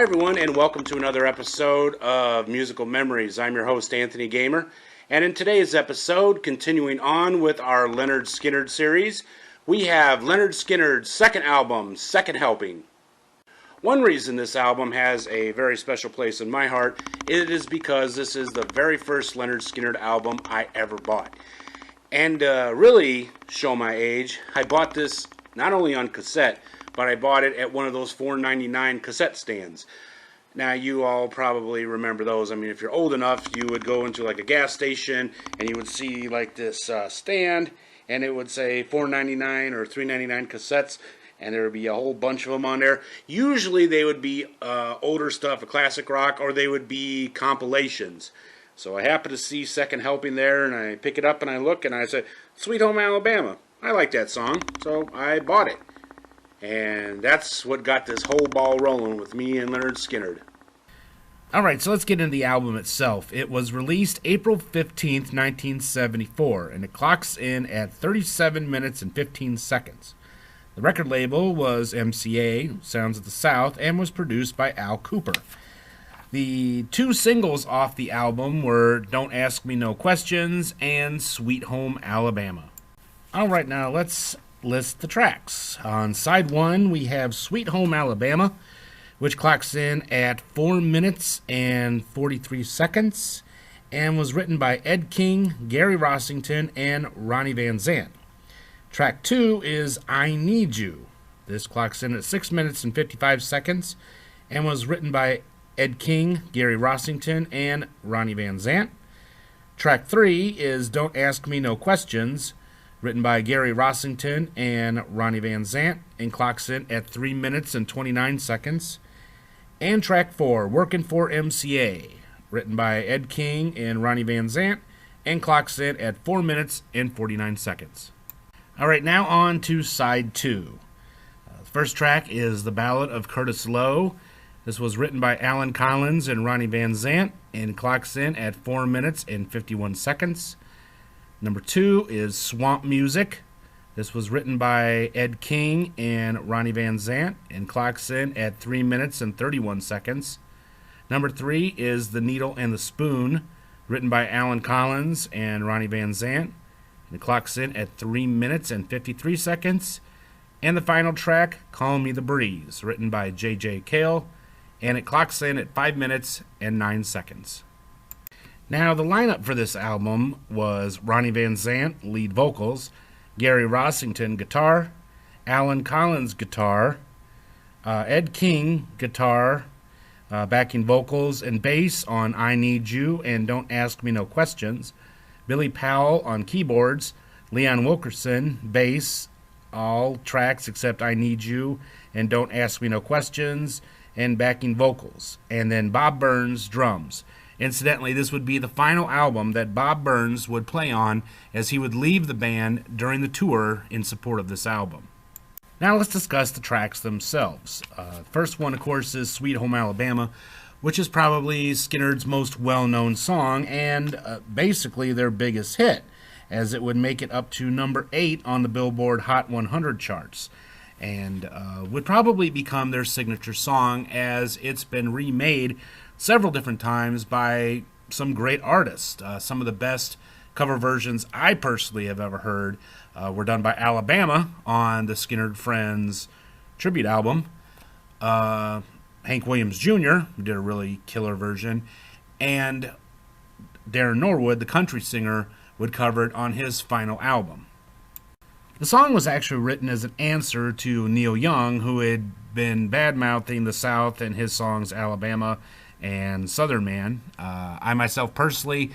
Hi everyone, and welcome to another episode of Musical Memories. I'm your host, Anthony Gamer, and in today's episode, continuing on with our Lynyrd Skynyrd series, we have Lynyrd Skynyrd's second album, Second Helping. One reason this album has a very special place in my heart, it is because this is the very first Lynyrd Skynyrd album I ever bought. And really show my age, I bought this not only on cassette, but I bought it at one of those $4.99 cassette stands. Now, you all probably remember those. I mean, if you're old enough, you would go into like a gas station and you would see like this stand, and it would say $4.99 or $3.99 cassettes, and there would be a whole bunch of them on there. Usually they would be older stuff, a classic rock, or they would be compilations. So I happened to see Second Helping there, and I pick it up and I look and I said, Sweet Home Alabama. I like that song, so I bought it. And that's what got this whole ball rolling with me and Lynyrd Skynyrd. Alright, so let's get into the album itself. It was released April 15th, 1974, and it clocks in at 37 minutes and 15 seconds. The record label was MCA, Sounds of the South, and was produced by Al Kooper. The two singles off the album were Don't Ask Me No Questions and Sweet Home Alabama. Alright, now let's list the tracks. On side 1, we have Sweet Home Alabama, which clocks in at 4 minutes and 43 seconds, and was written by Ed King, Gary Rossington, and Ronnie Van Zant. Track 2 is I Need You. This clocks in at 6 minutes and 55 seconds, and was written by Ed King, Gary Rossington, and Ronnie Van Zant. Track 3 is Don't Ask Me No Questions, written by Gary Rossington and Ronnie Van Zant, and clocks in at 3 minutes and 29 seconds. And track 4, Workin' for MCA, written by Ed King and Ronnie Van Zant, and clocks in at 4 minutes and 49 seconds. Alright, now on to side 2. The first track is The Ballad of Curtis Lowe. This was written by Alan Collins and Ronnie Van Zant, and clocks in at 4 minutes and 51 seconds. Number 2 is Swamp Music. This was written by Ed King and Ronnie Van Zant, and clocks in at 3 minutes and 31 seconds. Number 3 is The Needle and the Spoon, written by Alan Collins and Ronnie Van Zant, and it clocks in at 3 minutes and 53 seconds. And the final track, Call Me the Breeze, written by J.J. Cale, and it clocks in at 5 minutes and 9 seconds. Now, the lineup for this album was Ronnie Van Zant, lead vocals, Gary Rossington, guitar, Alan Collins, guitar, Ed King, guitar, backing vocals and bass on I Need You and Don't Ask Me No Questions, Billy Powell on keyboards, Leon Wilkerson, bass, all tracks except I Need You and Don't Ask Me No Questions, and backing vocals, and then Bob Burns, drums. Incidentally, this would be the final album that Bob Burns would play on as he would leave the band during the tour in support of this album. Now let's discuss the tracks themselves. The first one, of course, is Sweet Home Alabama, which is probably Skynyrd's most well-known song and basically their biggest hit, as it would make it up to number 8 on the Billboard Hot 100 charts, and would probably become their signature song, as it's been remade several different times by some great artists. Some of the best cover versions I personally have ever heard were done by Alabama on the Skynyrd Friends tribute album. Hank Williams Jr., who did a really killer version, and Darren Norwood, the country singer, would cover it on his final album. The song was actually written as an answer to Neil Young, who had been bad-mouthing the South in his songs Alabama and Southern Man. I myself personally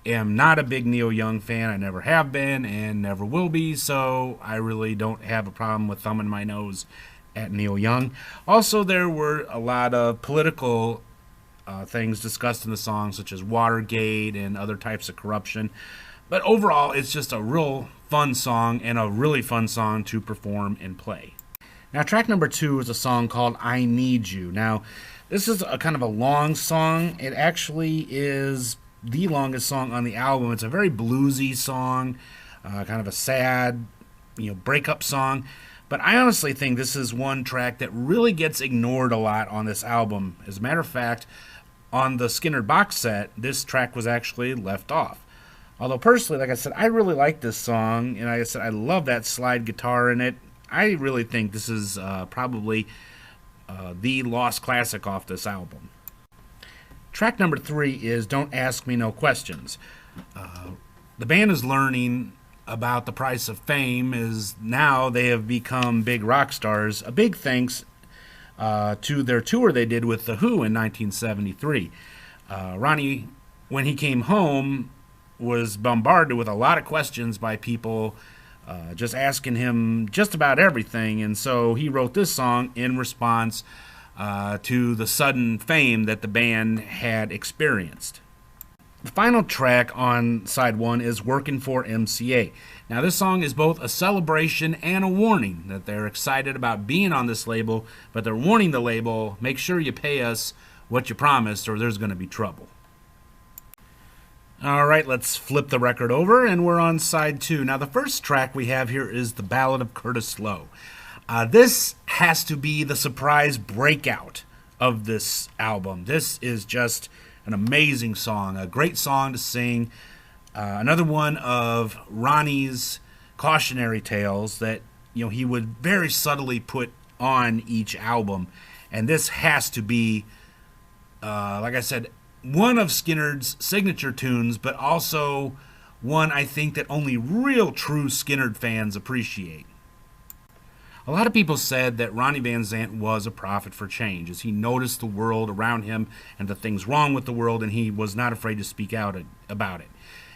am not a big Neil Young fan. I never have been and never will be, so I really don't have a problem with thumbing my nose at Neil Young. Also, there were a lot of political things discussed in the song, such as Watergate and other types of corruption. But overall, it's just a real fun song and a really fun song to perform and play. Now, track number 2 is a song called I Need You. Now, this is a kind of a long song. It actually is the longest song on the album. It's a very bluesy song, kind of a sad, breakup song. But I honestly think this is one track that really gets ignored a lot on this album. As a matter of fact, on the Skynyrd box set, this track was actually left off. Although personally, like I said, I really like this song, and like I said, I love that slide guitar in it. I really think this is probably the lost classic off this album. Track number 3 is Don't Ask Me No Questions. The band is learning about the price of fame as now they have become big rock stars. A big thanks to their tour they did with The Who in 1973. Ronnie, when he came home, was bombarded with a lot of questions by people just asking him just about everything, and so he wrote this song in response to the sudden fame that the band had experienced. The final track on side 1 is Workin' for MCA. Now this song is both a celebration and a warning that they're excited about being on this label, but they're warning the label, make sure you pay us what you promised or there's going to be trouble. Alright, let's flip the record over and we're on side 2. Now the first track we have here is the Ballad of Curtis Lowe. This has to be the surprise breakout of this album. This is just an amazing song, a great song to sing. Another one of Ronnie's cautionary tales that he would very subtly put on each album, and this has to be, like I said, one of Skynyrd's signature tunes, but also one I think that only real true Skynyrd fans appreciate. A lot of people said that Ronnie Van Zant was a prophet for change, as he noticed the world around him and the things wrong with the world, and he was not afraid to speak out about it.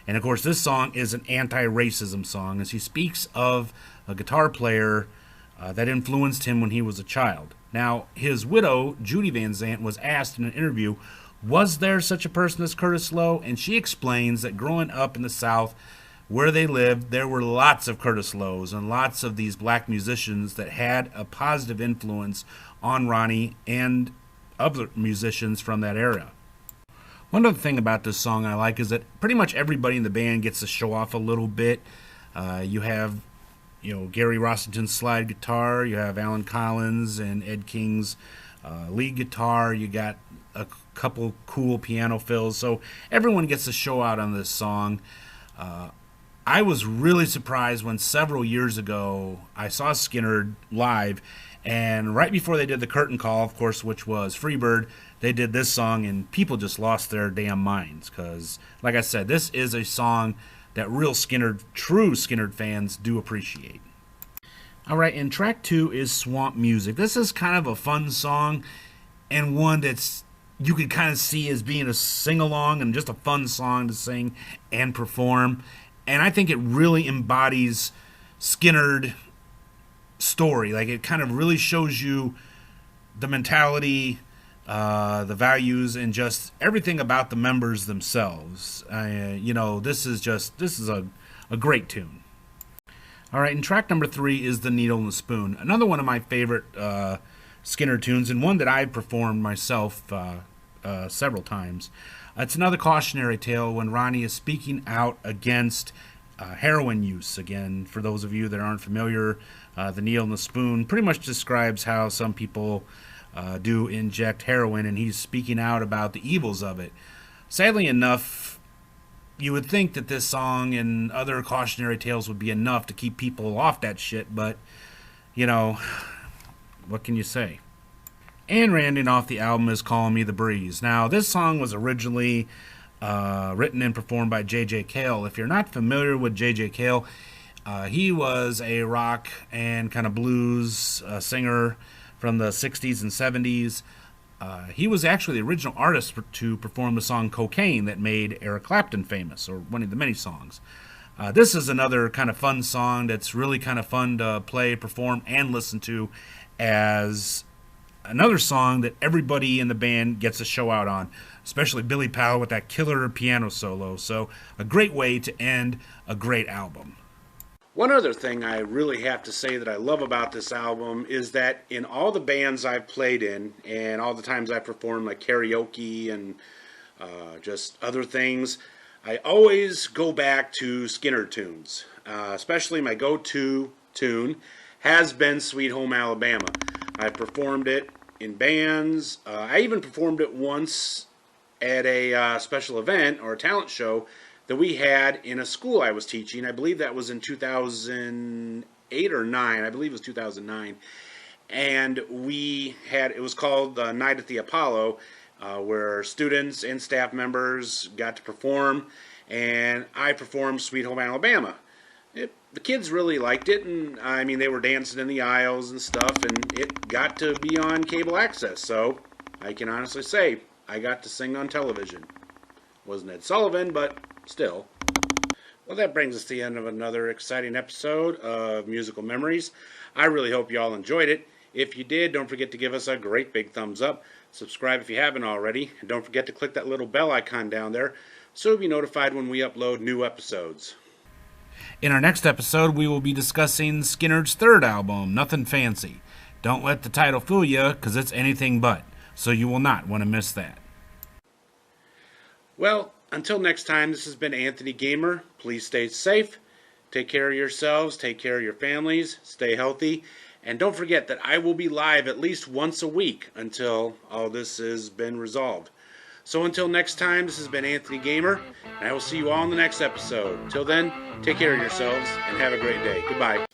And of course, this song is an anti-racism song, as he speaks of a guitar player that influenced him when he was a child. Now, his widow, Judy Van Zant, was asked in an interview, was there such a person as Curtis Lowe? And she explains that growing up in the South, where they lived, there were lots of Curtis Lowes and lots of these black musicians that had a positive influence on Ronnie and other musicians from that era. One other thing about this song I like is that pretty much everybody in the band gets to show off a little bit. You have, Gary Rossington's slide guitar. You have Alan Collins and Ed King's lead guitar. You got a couple cool piano fills. So everyone gets to show out on this song. I was really surprised when several years ago I saw Skynyrd live, and right before they did the curtain call, of course, which was Freebird, they did this song, and people just lost their damn minds because, like I said, this is a song that real Skynyrd, true Skynyrd fans do appreciate. Alright, and track 2 is Swamp Music. This is kind of a fun song and one that's you could kind of see as being a sing-along and just a fun song to sing and perform. And I think it really embodies Skynyrd story. Like, it kind of really shows you the mentality, the values, and just everything about the members themselves. This is a great tune. All right, and track number 3 is The Needle and the Spoon. Another one of my favorite Skynyrd tunes, and one that I've performed myself several times. It's another cautionary tale when Ronnie is speaking out against heroin use. Again, for those of you that aren't familiar, The Needle and the Spoon pretty much describes how some people do inject heroin, and he's speaking out about the evils of it. Sadly enough, you would think that this song and other cautionary tales would be enough to keep people off that shit, but, what can you say? And rounding off the album is Calling Me the Breeze. Now, this song was originally written and performed by J.J. Cale. If you're not familiar with J.J. Cale, he was a rock and kind of blues singer from the 60s and 70s. He was actually the original artist to perform the song Cocaine that made Eric Clapton famous, or one of the many songs. This is another kind of fun song that's really kind of fun to play, perform, and listen to as another song that everybody in the band gets a show out on, especially Billy Powell with that killer piano solo. So a great way to end a great album. One other thing I really have to say that I love about this album is that in all the bands I've played in and all the times I've performed like karaoke and just other things, I always go back to Skynyrd tunes, especially my go-to tune has been Sweet Home Alabama. I've performed it in bands. I even performed it once at a special event or a talent show that we had in a school I was teaching. I believe that was in 2008 or 9. I believe it was 2009. And it was called Night at the Apollo, where students and staff members got to perform, and I performed Sweet Home Alabama. The kids really liked it, and I mean, they were dancing in the aisles and stuff, and it got to be on cable access, so I can honestly say I got to sing on television. Wasn't Ed Sullivan, but still. Well, that brings us to the end of another exciting episode of Musical Memories. I really hope you all enjoyed it. If you did, don't forget to give us a great big thumbs up. Subscribe if you haven't already, and don't forget to click that little bell icon down there so you'll be notified when we upload new episodes. In our next episode, we will be discussing Skynyrd's third album, Nothing Fancy. Don't let the title fool you, because it's anything but, so you will not want to miss that. Well, until next time, this has been Anthony Gamer. Please stay safe, take care of yourselves, take care of your families, stay healthy, and don't forget that I will be live at least once a week until all this has been resolved. So until next time, this has been Anthony Gamer, and I will see you all in the next episode. Till then, take care of yourselves, and have a great day. Goodbye.